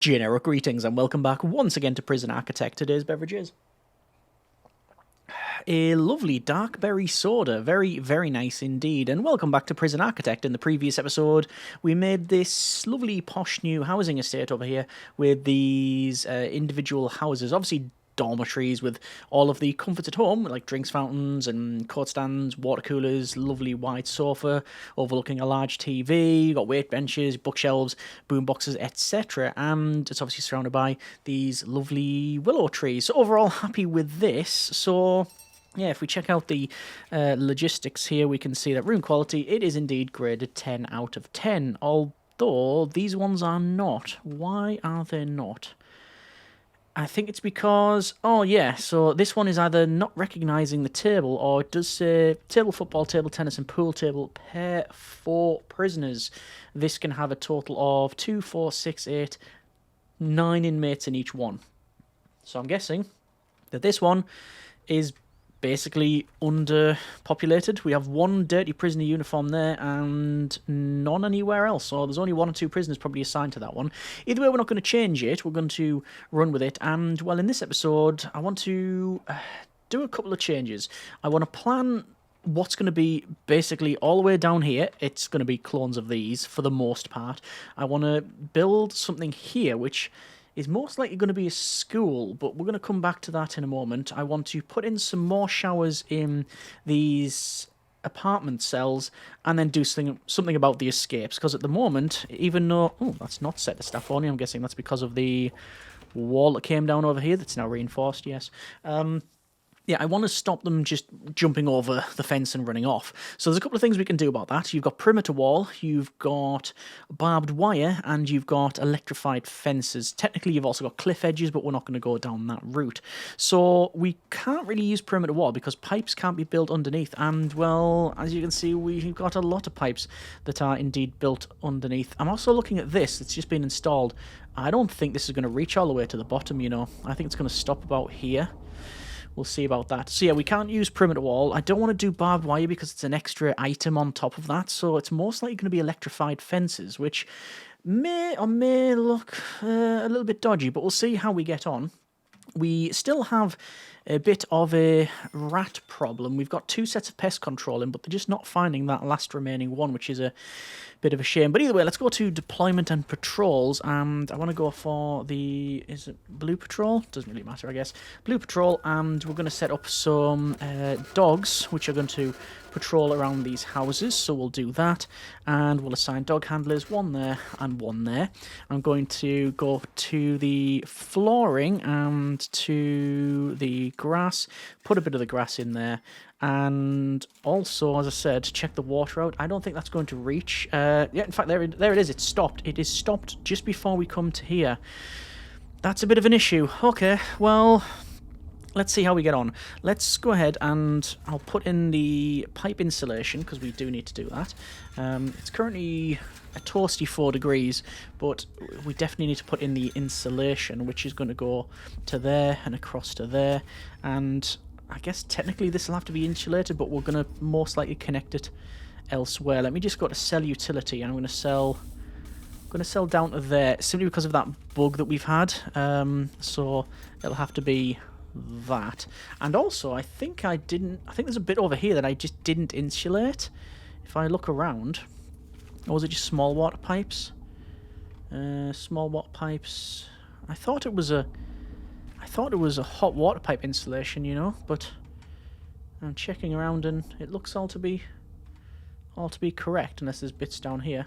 Generic greetings and welcome back once again to Prison Architect. Today's beverage is a lovely dark berry soda. Very, very nice indeed. And welcome back to Prison Architect. In the previous episode, we made this lovely posh new housing estate over here with these individual houses. Obviously, dormitories with all of the comforts at home, like drinks fountains and coat stands, water coolers, lovely wide sofa overlooking a large TV. You got weight benches, bookshelves, boom boxes, etc. And it's obviously surrounded by these lovely willow trees. So overall, happy with this. So yeah, if we check out the logistics here, we can see that room quality, it is indeed graded 10 out of 10, although these ones are not. Why are they not? I think it's because, oh yeah, so this one is either not recognising the table, or it does say table football, table tennis and pool table pair for prisoners. This can have a total of 2, 4, 6, 8, 9 inmates in each one. So I'm guessing that this one is basically underpopulated. We have one dirty prisoner uniform there and none anywhere else. So there's only 1 or 2 prisoners probably assigned to that one. Either way, we're not going to change it. We're going to run with it. And, well, in this episode, I want to do a couple of changes. I want to plan what's going to be basically all the way down here. It's going to be clones of these for the most part. I want to build something here, which is most likely going to be a school, but we're going to come back to that in a moment. I want to put in some more showers in these apartment cells and then do something about the escapes, because at the moment, even though... Oh, that's not set to staff only. I'm guessing that's because of the wall that came down over here that's now reinforced, yes. Yeah, I want to stop them just jumping over the fence and running off. So there's a couple of things we can do about that. You've got perimeter wall, you've got barbed wire, and you've got electrified fences. Technically, you've also got cliff edges, but we're not going to go down that route. So we can't really use perimeter wall because pipes can't be built underneath. And, well, as you can see, we've got a lot of pipes that are indeed built underneath. I'm also looking at this. It's just been installed. I don't think this is going to reach all the way to the bottom, you know. I think it's going to stop about here. We'll see about that. So yeah, we can't use perimeter wall. I don't want to do barbed wire because it's an extra item on top of that. So it's most likely going to be electrified fences, which may or may look a little bit dodgy, but we'll see how we get on. We still have a bit of a rat problem. We've got 2 sets of pest control in, but they're just not finding that last remaining one, which is a bit of a shame. But either way, let's go to deployment and patrols, and I want to go for the... Is it blue patrol? Doesn't really matter, I guess. Blue patrol, and we're going to set up some dogs, which are going to patrol around these houses, so we'll do that, and we'll assign dog handlers, 1 there and 1 there. I'm going to go to the flooring and to the grass, put a bit of the grass in there, and also, as I said, check the water out. I don't think that's going to reach. Yeah, in fact, there it is. It's stopped. It is stopped just before we come to here. That's a bit of an issue. Okay, well... Let's see how we get on. Let's go ahead and I'll put in the pipe insulation because we do need to do that. It's currently a toasty 4 degrees, but we definitely need to put in the insulation, which is going to go to there and across to there. And I guess technically this will have to be insulated, but we're going to most likely connect it elsewhere. Let me just go to sell utility, and I'm going to sell down to there simply because of that bug that we've had. So it'll have to be that. And also, I think there's a bit over here that I just didn't insulate. If I look around, or was it just small water pipes? Small water pipes. I thought it was a hot water pipe installation, you know, but I'm checking around and it looks all to be correct, unless there's bits down here.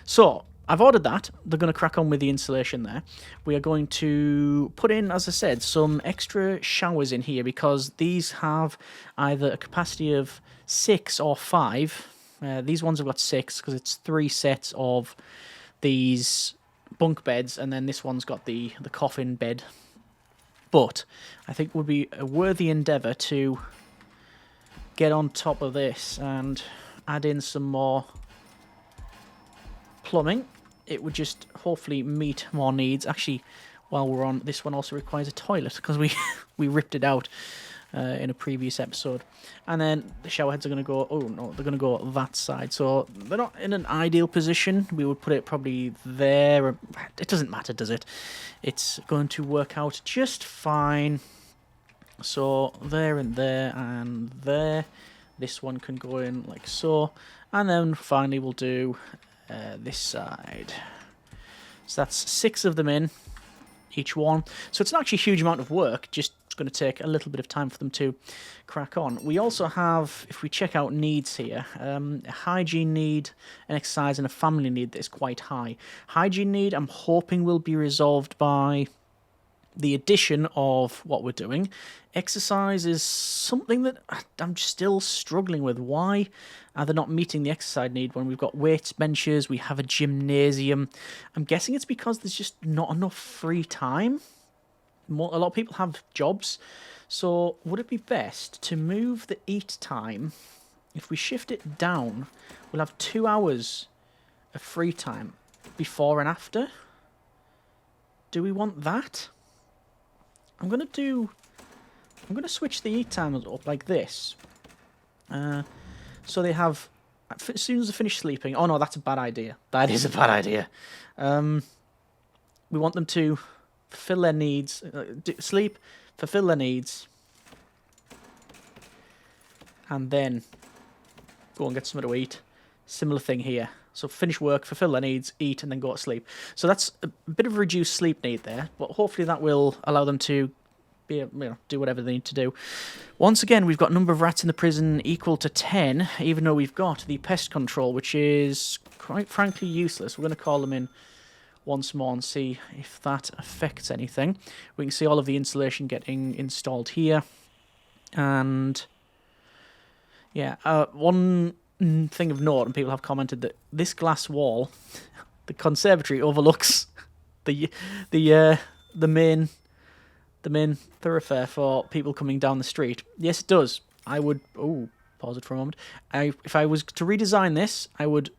So I've ordered that. They're going to crack on with the insulation there. We are going to put in, as I said, some extra showers in here because these have either a capacity of 6 or 5. These ones have got 6 because it's 3 sets of these bunk beds, and then this one's got the coffin bed. But I think it would be a worthy endeavour to get on top of this and add in some more plumbing. It would just hopefully meet more needs. Actually, while we're on, this one also requires a toilet because we ripped it out in a previous episode. And then the shower heads are going to go, oh no, they're going to go that side. So they're not in an ideal position. We would put it probably there. It doesn't matter, does it? It's going to work out just fine. So there and there and there. This one can go in like so. And then finally we'll do this side. So that's 6 of them in, each one. So it's not actually a huge amount of work, just it's going to take a little bit of time for them to crack on. We also have, if we check out needs here, a hygiene need, an exercise and a family need that is quite high. Hygiene need, I'm hoping, will be resolved by the addition of what we're doing. Exercise is something that I'm still struggling with. Why are they not meeting the exercise need when we've got weights, benches, we have a gymnasium? I'm guessing it's because there's just not enough free time. A lot of people have jobs. So would it be best to move the eat time? If we shift it down, we'll have 2 hours of free time before and after. Do we want that? I'm going to switch the eat times up like this. So they have, as soon as they finish sleeping, oh no, that's a bad idea. That is a bad idea. We want them to fulfill their needs, sleep, fulfill their needs, and then go and get something to eat. Similar thing here. So finish work, fulfill their needs, eat, and then go to sleep. So that's a bit of a reduced sleep need there, but hopefully that will allow them to do whatever they need to do. Once again, we've got number of rats in the prison equal to 10, even though we've got the pest control, which is quite frankly useless. We're going to call them in once more and see if that affects anything. We can see all of the insulation getting installed here. And yeah, one thing of note, and people have commented that this glass wall, the conservatory, overlooks the main thoroughfare for people coming down the street. Yes, it does. I would pause it for a moment. If I was to redesign this, I would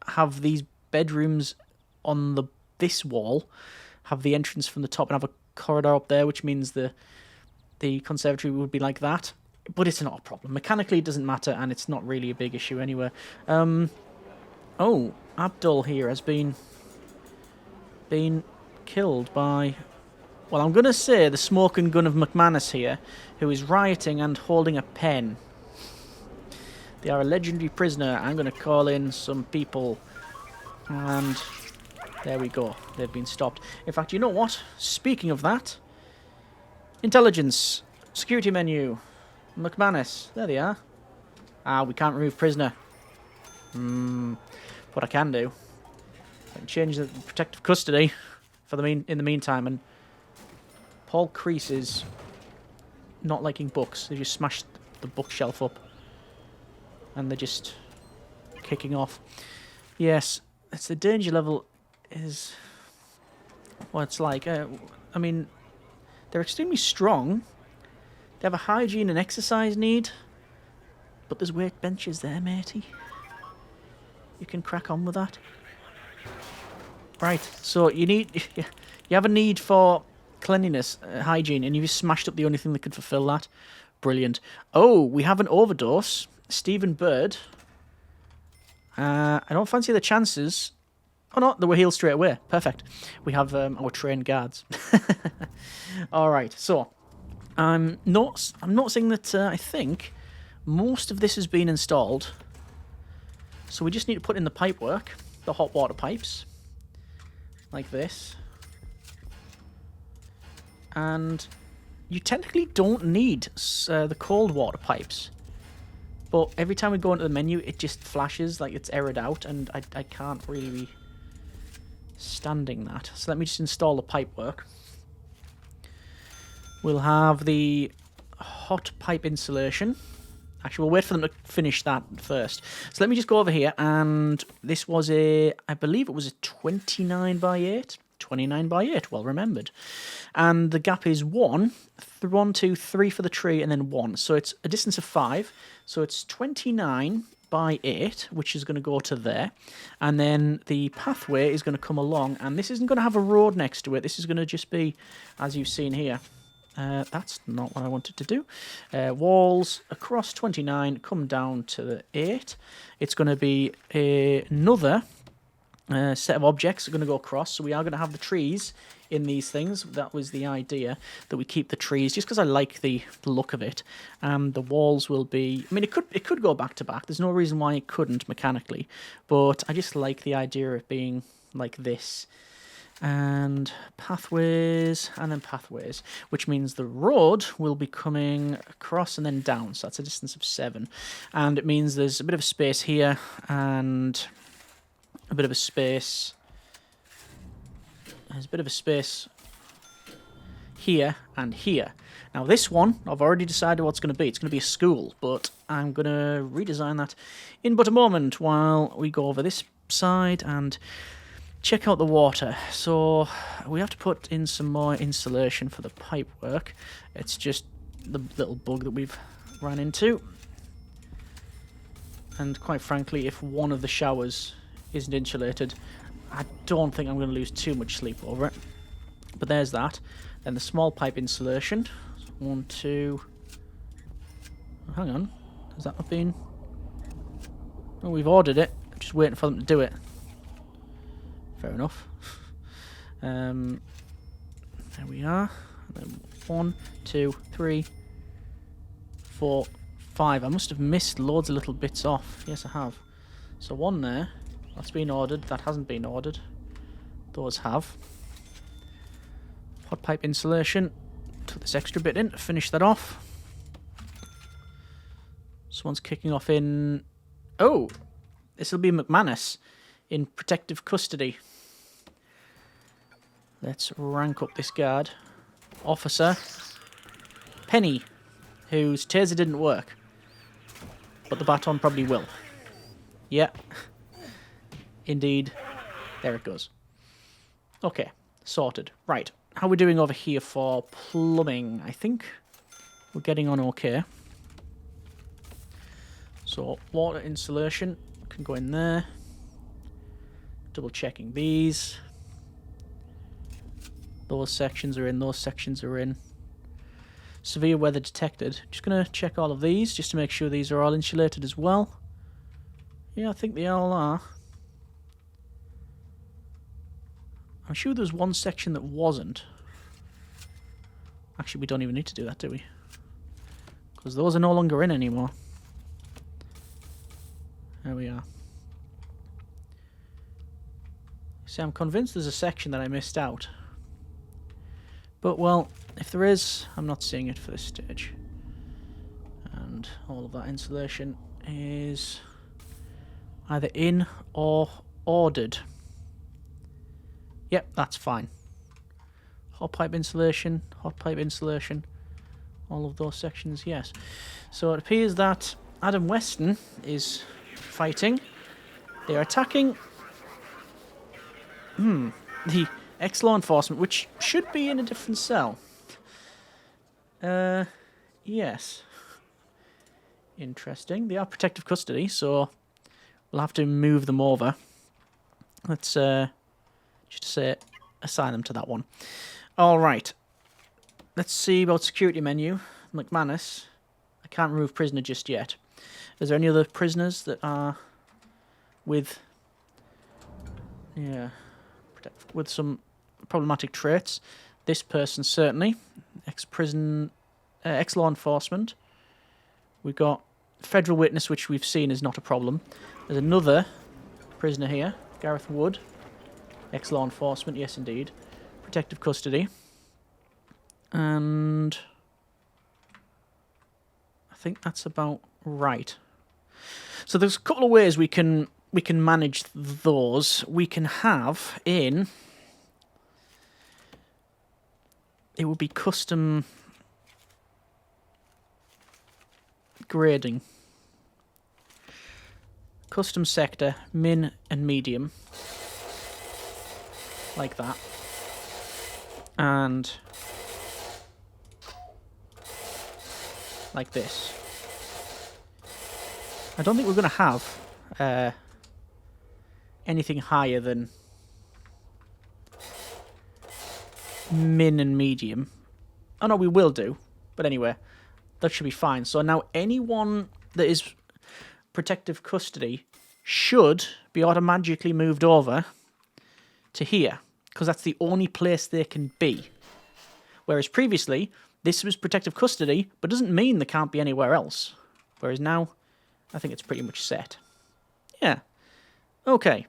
have these bedrooms on this wall, have the entrance from the top, and have a corridor up there, which means the conservatory would be like that. But it's not a problem. Mechanically, it doesn't matter, and it's not really a big issue anyway. Abdul here has been killed by, well, I'm going to say the smoking gun of McManus here, who is rioting and holding a pen. They are a legendary prisoner. I'm going to call in some people, and there we go. They've been stopped. In fact, you know what? Speaking of that, intelligence, security menu, McManus. There they are. We can't remove prisoner. What I can do, I can change the protective custody in the meantime. And Paul Crease is not liking books. They just smashed the bookshelf up, and they're just kicking off. Yes, it's the danger level is what it's like. I mean, they're extremely strong. They have a hygiene and exercise need, but there's weight benches there, matey. You can crack on with that. Right, so you have a need for cleanliness, hygiene, and you've just smashed up the only thing that could fulfill that. Brilliant. Oh, we have an overdose. Stephen Bird. I don't fancy the chances. Oh no, they were healed straight away. Perfect. We have our trained guards. All right, so I'm noticing that I think most of this has been installed. So we just need to put in the pipework, the hot water pipes, like this. And you technically don't need the cold water pipes. But every time we go into the menu, it just flashes like it's errored out, and I can't really be standing that. So let me just install the pipework. We'll have the hot pipe insulation. Actually, we'll wait for them to finish that first. So let me just go over here, and this was I believe it was a 29 by 8. 29 by 8, well remembered. And the gap is 1, 2, 3 for the tree, and then 1. So it's a distance of 5. So it's 29 by 8, which is going to go to there. And then the pathway is going to come along, and this isn't going to have a road next to it. This is going to just be, as you've seen here, That's not what I wanted to do. Walls across 29, come down to the 8. It's going to be another set of objects that are going to go across. So we are going to have the trees in these things. That was the idea, that we keep the trees, just because I like the look of it. The walls will be... I mean, it could go back to back. There's no reason why it couldn't mechanically. But I just like the idea of being like this. And pathways, and then pathways, which means the road will be coming across and then down, so that's a distance of 7. And it means there's a bit of space here, and a bit of a space... There's a bit of a space here and here. Now this one, I've already decided what it's going to be. It's going to be a school, but I'm going to redesign that in but a moment while we go over this side and check out the water. So we have to put in some more insulation for the pipe work. It's just the little bug that we've ran into. And quite frankly, if one of the showers isn't insulated, I don't think I'm going to lose too much sleep over it. But there's that. Then the small pipe insulation. 1, 2... Hang on. Has that not been... Oh, we've ordered it. I'm just waiting for them to do it. Fair enough. There we are. And then 1, 2, 3, 4, 5. I must have missed loads of little bits off. Yes, I have. So 1 there. That's been ordered. That hasn't been ordered. Those have. Hot pipe insulation. Took this extra bit in to finish that off. Someone's kicking off in... Oh! This will be McManus in protective custody. Let's rank up this guard. Officer Penny, whose taser didn't work. But the baton probably will. Yeah. Indeed. There it goes. Okay. Sorted. Right. How are we doing over here for plumbing? I think we're getting on okay. So, water insulation can go in there. Double checking these. Those sections are in, those sections are in. Severe weather detected. Just going to check all of these just to make sure these are all insulated as well. Yeah, I think they all are. I'm sure there was one section that wasn't. Actually, we don't even need to do that, do we? Because those are no longer in anymore. There we are. See, I'm convinced there's a section that I missed out. But, well, if there is, I'm not seeing it for this stage. And all of that insulation is either in or ordered. Yep, that's fine. Hot pipe insulation, all of those sections, yes. So it appears that Adam Weston is fighting. They are attacking the ex-law enforcement, which should be in a different cell. Yes. Interesting. They are protective custody, so we'll have to move them over. Let's just say assign them to that one. All right. Let's see about security menu. McManus. I can't remove prisoner just yet. Is there any other prisoners that are with... Yeah. With some problematic traits? This person certainly. Ex-prison... ex-law enforcement. We've got federal witness, which we've seen is not a problem. There's another prisoner here. Gareth Wood. Ex-law enforcement, yes indeed. Protective custody. And I think that's about right. So there's a couple of ways we can manage those. We can have in... It would be custom grading. Custom sector, min and medium. Like that. And like this. I don't think we're going to have anything higher than min and medium. Oh, no, we will do. But anyway, that should be fine. So now anyone that is protective custody should be automatically moved over to here, because that's the only place they can be. Whereas previously, this was protective custody, but doesn't mean they can't be anywhere else. Whereas now, I think it's pretty much set. Yeah. Okay.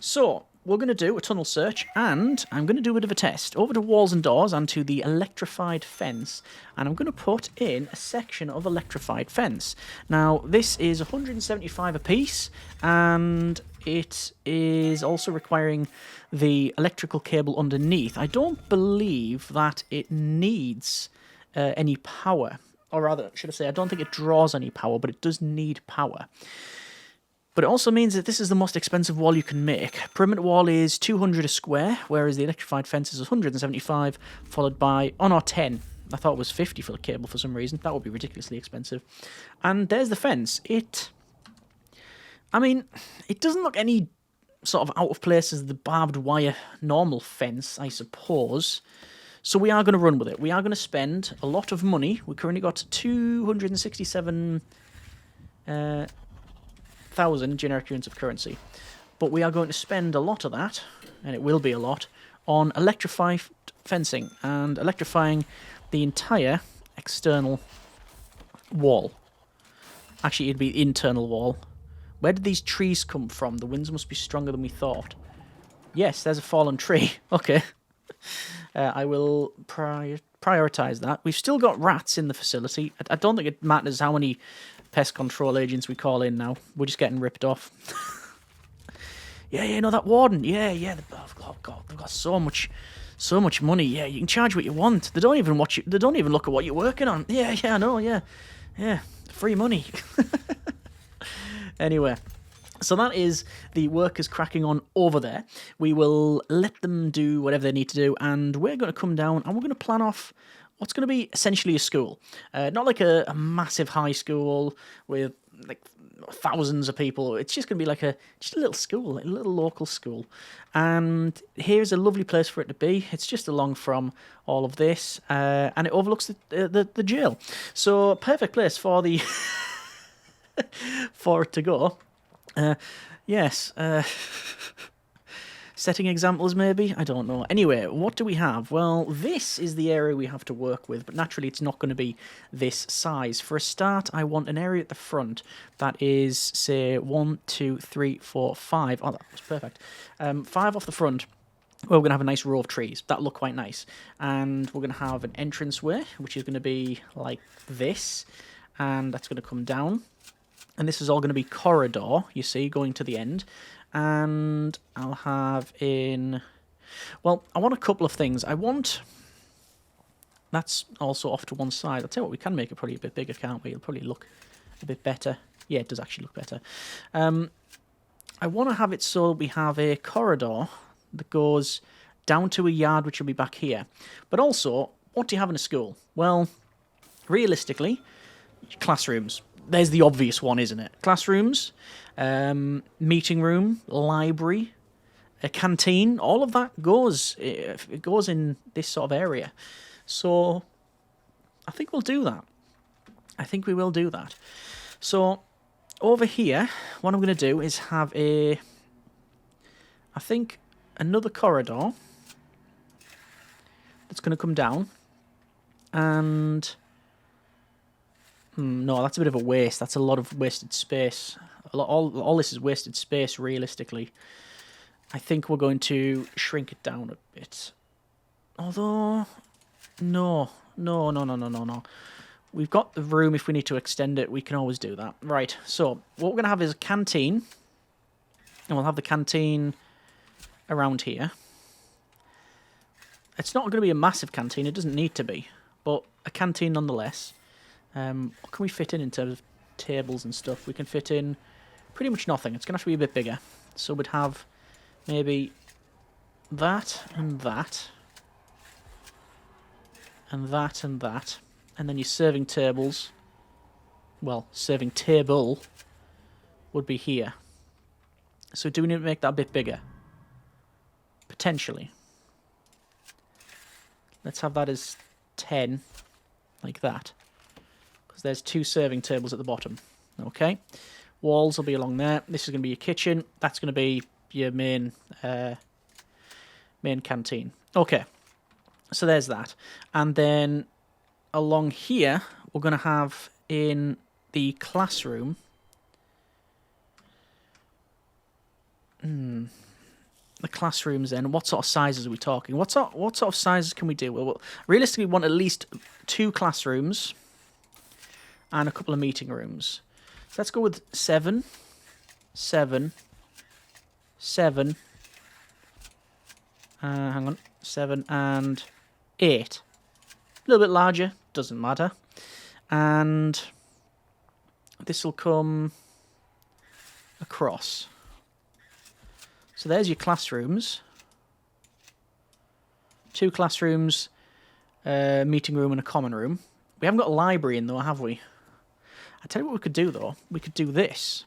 So, we're going to do a tunnel search, and I'm going to do a bit of a test. Over to walls and doors, and to the electrified fence, and I'm going to put in a section of electrified fence. Now, this is 175 apiece, and it is also requiring the electrical cable underneath. I don't believe that it needs any power, or rather, should I say, I don't think it draws any power, but it does need power. But it also means that this is the most expensive wall you can make. Perimeter wall is 200 a square, whereas the electrified fence is 175, followed by, oh no, 10. I thought it was 50 for the cable for some reason. That would be ridiculously expensive. And there's the fence. I mean, it doesn't look any sort of out of place as the barbed wire normal fence, I suppose. So we are going to run with it. We are going to spend a lot of money. We currently got 267... 1,000 generic units of currency. But we are going to spend a lot of that, and it will be a lot, on electrified fencing and electrifying the entire external wall. Actually, it'd be internal wall. Where did these trees come from? The winds must be stronger than we thought. Yes, there's a fallen tree. Okay. I will prioritise that. We've still got rats in the facility. I don't think it matters how many pest control agents we call in now. We're just getting ripped off. Yeah, no, that warden. Yeah. Oh God, they've got so much money. Yeah, you can charge what you want. They don't even watch you. They don't even look at what you're working on. Yeah, I know. Yeah, free money. Anyway. So that is the workers cracking on over there. We will let them do whatever they need to do, and we're going to come down and we're going to plan off what's going to be essentially a school. Not like a massive high school with like thousands of people. It's just going to be like just a little school, a little local school. And here's a lovely place for it to be. It's just along from all of this, and it overlooks the jail. So perfect place for the for it to go. Yes. Setting examples, maybe? I don't know. Anyway, what do we have? Well, this is the area we have to work with, but naturally it's not going to be this size. For a start, I want an area at the front that is, say, 1, 2, 3, 4, 5. Oh, that was perfect. 5 off the front. Well, we're going to have a nice row of trees. That'll look quite nice. And we're going to have an entranceway, which is going to be like this. And that's going to come down. And this is all going to be corridor, you see, going to the end. And I'll have in... Well, I want a couple of things. I want... That's also off to one side. I'll tell you what, we can make it probably a bit bigger, can't we? It'll probably look a bit better. Yeah, it does actually look better. I want to have it so we have a corridor that goes down to a yard, which will be back here. But also, what do you have in a school? Well, realistically, classrooms. There's the obvious one, isn't it? Classrooms, meeting room, library, a canteen, all of that goes in this sort of area. So I think we'll do that. I think we will do that. So over here, what I'm going to do is have I think another corridor that's going to come down. And no, that's a bit of a waste. That's a lot of wasted space. All this is wasted space, realistically. I think we're going to shrink it down a bit. Although, no. We've got the room. If we need to extend it, we can always do that. Right, so what we're going to have is a canteen. And we'll have the canteen around here. It's not going to be a massive canteen. It doesn't need to be. But a canteen nonetheless. What can we fit in terms of tables and stuff? We can fit in pretty much nothing. It's going to have to be a bit bigger. So we'd have maybe that and that. And that and that. And then your serving tables. Well, serving table would be here. So do we need to make that a bit bigger? Potentially. Let's have that as 10, like that. Because there's 2 serving tables at the bottom. Okay. Walls will be along there. This is going to be your kitchen. That's going to be your main canteen. Okay. So there's that. And then along here, we're going to have in the classroom... The classrooms then, what sort of sizes are we talking? What sort of sizes can we do? Well, realistically, we want at least 2 classrooms and a couple of meeting rooms. So let's go with 7, 7, 7, hang on, 7 and 8. A little bit larger, doesn't matter. And this will come across. So there's your classrooms. 2 classrooms, meeting room and a common room. We haven't got a library in though, have we? I tell you what we could do though. We could do this.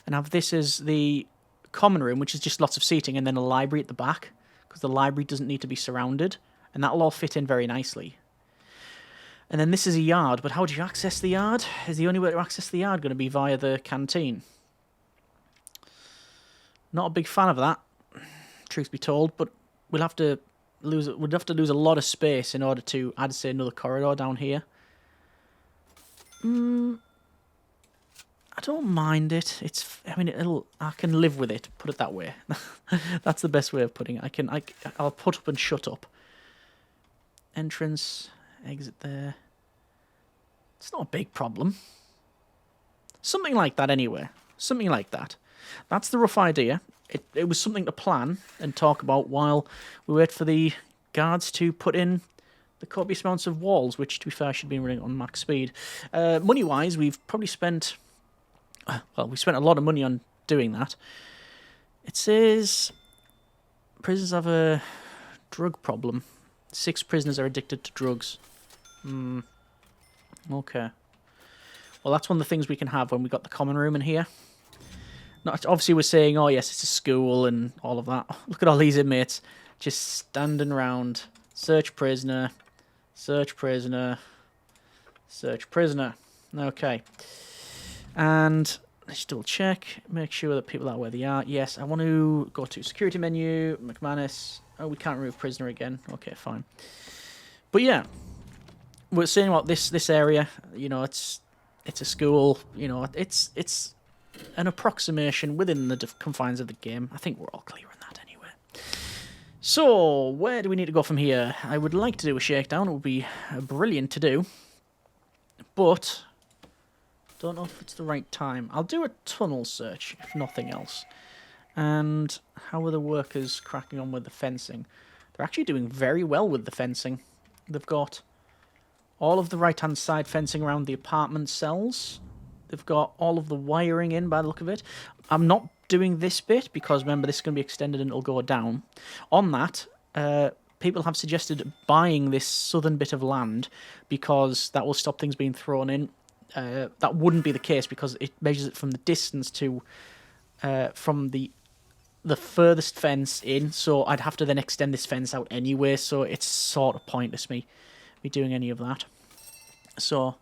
And have this as the common room, which is just lots of seating, and then a library at the back. Because the library doesn't need to be surrounded. And that'll all fit in very nicely. And then this is a yard, but how do you access the yard? Is the only way to access the yard going to be via the canteen? Not a big fan of that, truth be told, but we'd have to lose a lot of space in order to, I'd say, another corridor down here. I don't mind it. I can live with it. Put it that way. That's the best way of putting it. I'll put up and shut up. Entrance, exit there. It's not a big problem. Something like that, anyway. Something like that. That's the rough idea. It was something to plan and talk about while we wait for the guards to put in the copious amounts of walls, which, to be fair, should be running on max speed. Money-wise, we've probably spent... Well, we spent a lot of money on doing that. It says prisoners have a drug problem. 6 prisoners are addicted to drugs. Okay. Well, that's one of the things we can have when we got the common room in here. Not, obviously, we're saying, oh, yes, it's a school and all of that. Look at all these inmates just standing around. Search prisoner, search prisoner, search prisoner. Okay. And let's double check. Make sure that people are where they are. Yes, I want to go to security menu, McManus. Oh, we can't remove prisoner again. Okay, fine. But yeah, we're saying about this area. You know, it's a school. You know, it's an approximation within the confines of the game. I think we're all clear on that anyway. So, where do we need to go from here? I would like to do a shakedown. It would be brilliant to do. But don't know if it's the right time. I'll do a tunnel search, if nothing else. And how are the workers cracking on with the fencing? They're actually doing very well with the fencing. They've got all of the right-hand side fencing around the apartment cells. They've got all of the wiring in by the look of it. I'm not doing this bit because, remember, this is going to be extended and it'll go down. On that, people have suggested buying this southern bit of land because that will stop things being thrown in. That wouldn't be the case because it measures it from the distance to from the furthest fence in. So I'd have to then extend this fence out anyway. So it's sort of pointless me doing any of that. So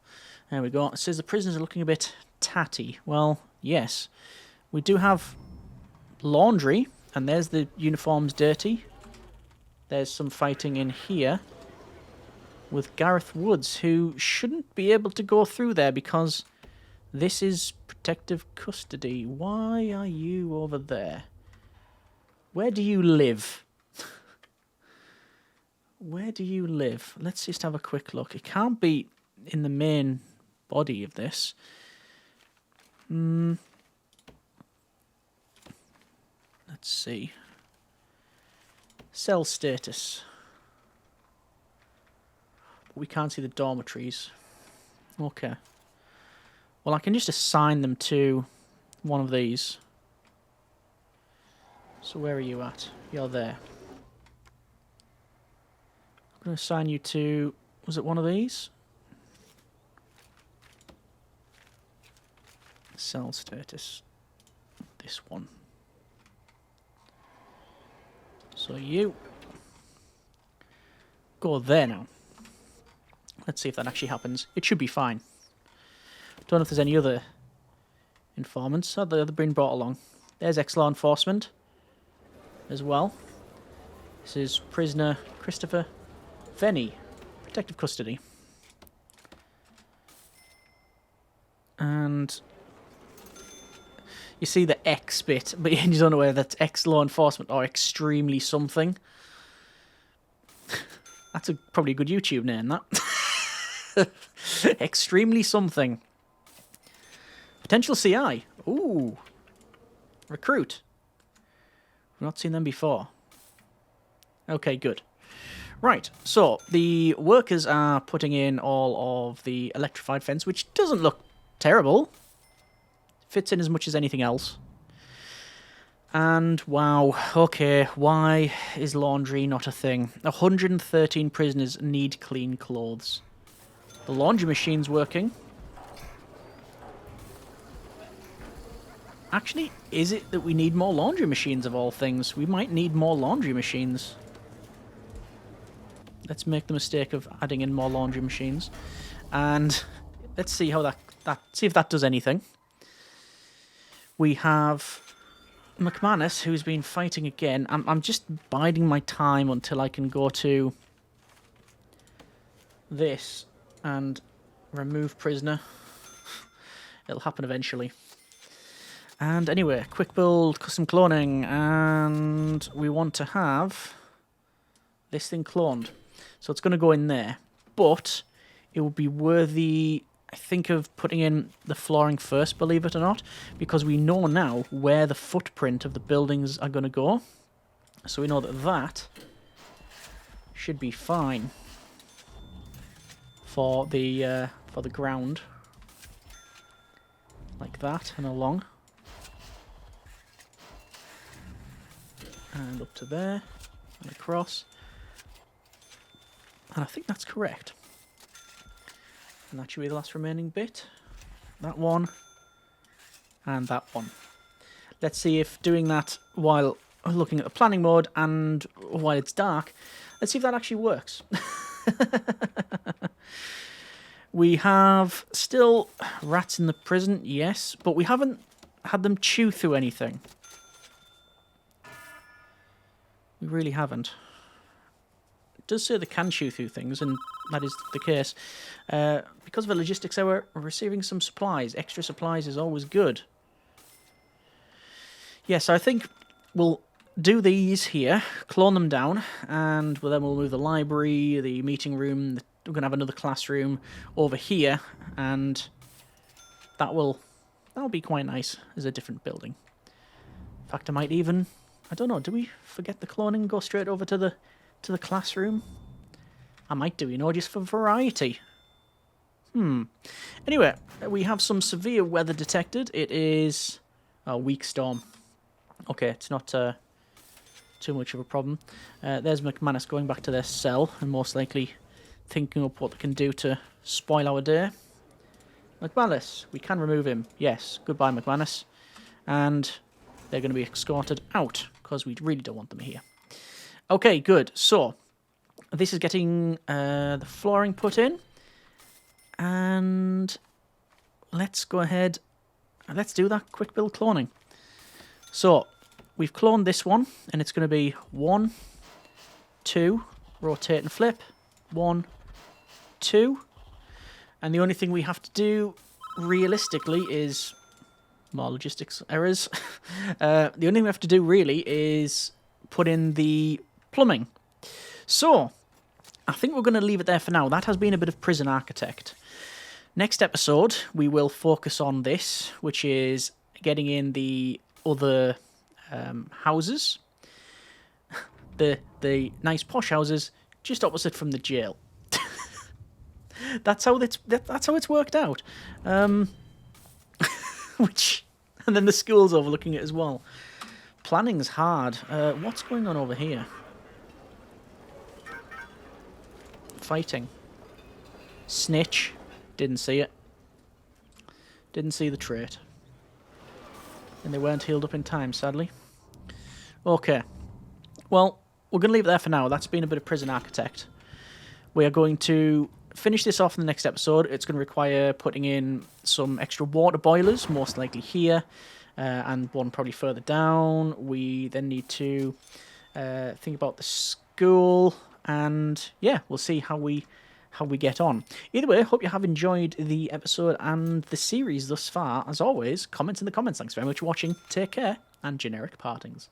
there we go. It says the prisoners are looking a bit tatty. Well, yes. We do have laundry, and there's the uniforms dirty. There's some fighting in here with Gareth Woods, who shouldn't be able to go through there because this is protective custody. Why are you over there? Where do you live? Where do you live? Let's just have a quick look. It can't be in the main body of this. Let's see. Cell status. We can't see the dormitories. Okay. Well, I can just assign them to one of these. So where are you at? You're there. I'm going to assign you to... Was it one of these? Cell status. This one. So you... Go there now. Let's see if that actually happens. It should be fine. Don't know if there's any other informants. Oh, they're being brought along. There's ex-law enforcement as well. This is prisoner Christopher Venny, protective custody. And you see the X bit, but you don't know whether that's ex-law enforcement or extremely something. That's probably a good YouTube name, that. Extremely something. Potential CI. Ooh. Recruit. We've not seen them before. Okay, good. Right, so the workers are putting in all of the electrified fence, which doesn't look terrible. Fits in as much as anything else. And, wow, okay, why is laundry not a thing? 113 prisoners need clean clothes. The laundry machine's working. Actually, is it that we need more laundry machines of all things? We might need more laundry machines. Let's make the mistake of adding in more laundry machines. And let's see how see if that does anything. We have McManus, who's been fighting again. I'm just biding my time until I can go to this and remove prisoner. It'll happen eventually. And anyway, quick build, custom cloning, and we want to have this thing cloned. So it's going to go in there, but it would be worthy, I think, of putting in the flooring first, believe it or not, because we know now where the footprint of the buildings are going to go. So we know that that should be fine for the ground, like that and along. And up to there, and across. And I think that's correct. And that should be the last remaining bit. That one, and that one. Let's see if doing that while looking at the planning mode and while it's dark, let's see if that actually works. We have still rats in the prison, yes, but we haven't had them chew through anything. We really haven't. It does say they can chew through things, and that is the case. Because of a logistics error, we're receiving some supplies. Extra supplies is always good. Yes, I think we'll do these here, clone them down, and then we'll move the library, the meeting room. We're going to have another classroom over here, and that'll be quite nice as a different building. In fact, I might even... I don't know, do we forget the cloning and go straight over to the classroom? I might do, you know, just for variety. Anyway, we have some severe weather detected. It is a weak storm. Okay, it's not too much of a problem. There's McManus going back to their cell and most likely thinking up what they can do to spoil our day. McManus, we can remove him. Yes, goodbye McManus. And they're going to be escorted out because we really don't want them here. Okay, good. So, this is getting the flooring put in. And let's go ahead and let's do that quick build cloning. So, we've cloned this one, and it's going to be 1, 2, rotate and flip, 1, 2. And the only thing we have to do, realistically, is... more logistics errors. The only thing we have to do, really, is put in the plumbing. So, I think we're going to leave it there for now. That has been a bit of Prison Architect. Next episode, we will focus on this, which is getting in the other houses. The nice posh houses just opposite from the jail. That's how it's worked out. Which, and then the school's overlooking it as well. Planning's hard. What's going on over here? Fighting. Snitch. Didn't see it. Didn't see the trait. And they weren't healed up in time, sadly. Okay. Well, we're going to leave it there for now. That's been a bit of Prison Architect. We are going to finish this off in the next episode. It's going to require putting in some extra water boilers, most likely here, and one probably further down. We then need to think about the school, and yeah, we'll see how we get on. Either way, hope you have enjoyed the episode and the series thus far. As always, comments in the comments. Thanks very much for watching. Take care, and generic partings.